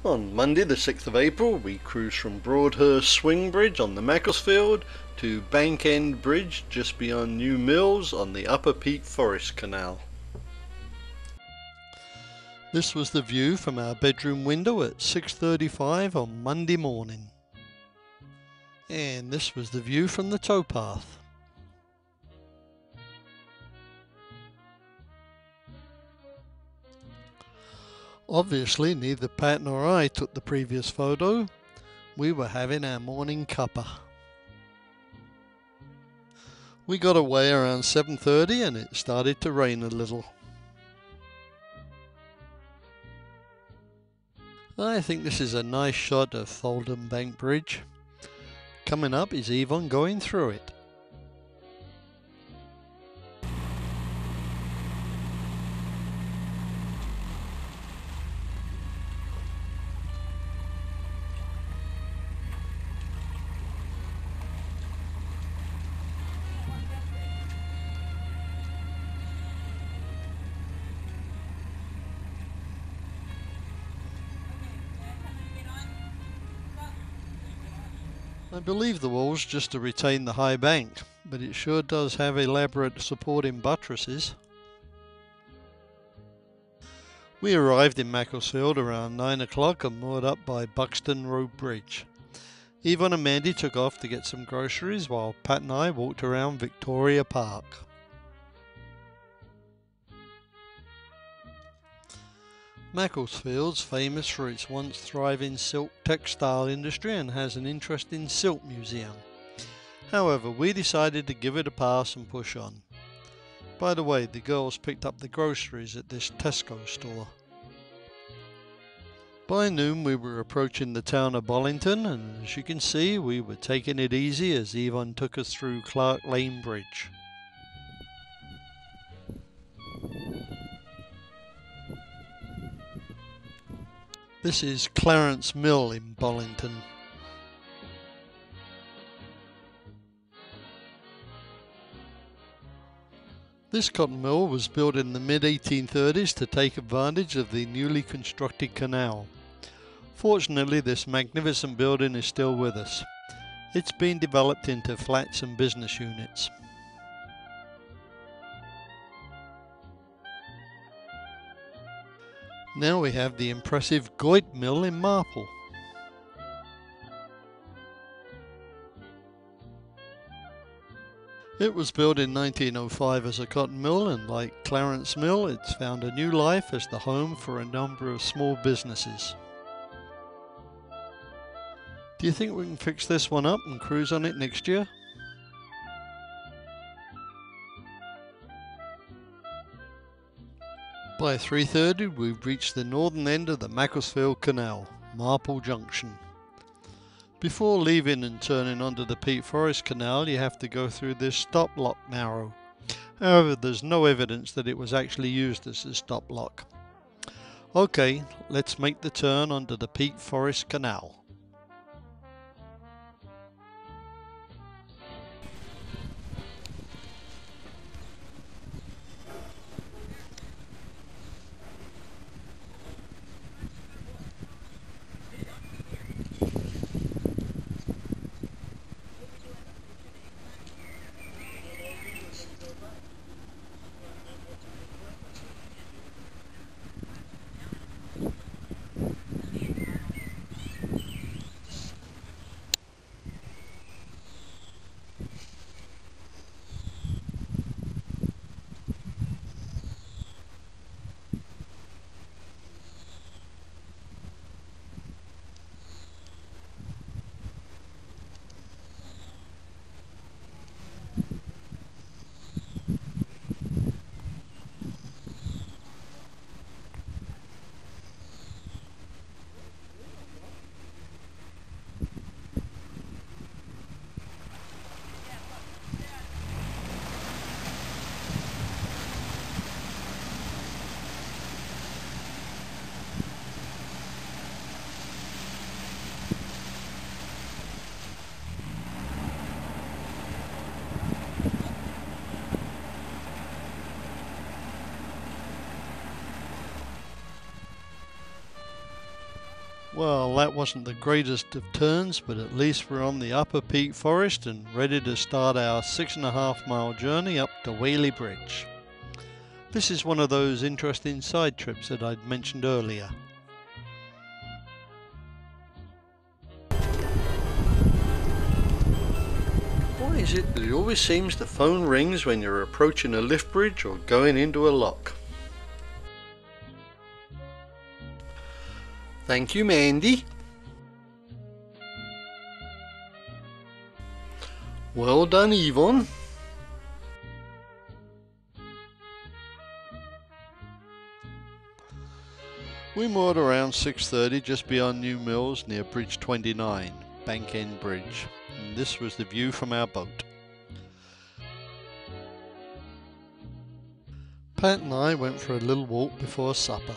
On Monday the 6th of April we cruised from Broadhurst Swing Bridge on the Macclesfield to Bank End Bridge just beyond New Mills on the Upper Peak Forest Canal. This was the view from our bedroom window at 6:35 on Monday morning. And this was the view from the towpath. Obviously neither Pat nor I took the previous photo. We were having our morning cuppa. We got away around 7:30 and it started to rain a little. I think this is a nice shot of Tholdham Bank Bridge. Coming up is Yvonne going through it. I believe the wall's just to retain the high bank, but it sure does have elaborate supporting buttresses. We arrived in Macclesfield around 9 o'clock and moored up by Buxton Road Bridge. Yvonne and Mandy took off to get some groceries while Pat and I walked around Victoria Park. Macclesfield's famous for its once thriving silk textile industry and has an interesting silk museum. However, we decided to give it a pass and push on. By the way, the girls picked up the groceries at this Tesco store. By noon we were approaching the town of Bollington, and as you can see we were taking it easy as Yvonne took us through Clark Lane Bridge. This is Clarence Mill in Bollington. This cotton mill was built in the mid-1830s to take advantage of the newly constructed canal. Fortunately, this magnificent building is still with us. It's been developed into flats and business units. Now we have the impressive Goit Mill in Marple. It was built in 1905 as a cotton mill, and like Clarence Mill, it's found a new life as the home for a number of small businesses. Do you think we can fix this one up and cruise on it next year? By 3:30 we've reached the northern end of the Macclesfield Canal, Marple Junction. Before leaving and turning onto the Peak Forest Canal you have to go through this stop lock narrow. However, there's no evidence that it was actually used as a stop lock. Okay, let's make the turn onto the Peak Forest Canal. Well, that wasn't the greatest of turns, but at least we're on the Upper Peak Forest and ready to start our 6.5 mile journey up to Whaley Bridge. This is one of those interesting side trips that I'd mentioned earlier. Why is it that it always seems the phone rings when you're approaching a lift bridge or going into a lock? Thank you, Mandy. Well done, Yvonne. We moored around 6:30 just beyond New Mills near Bridge 29, Bank End Bridge, and this was the view from our boat. Pat and I went for a little walk before supper.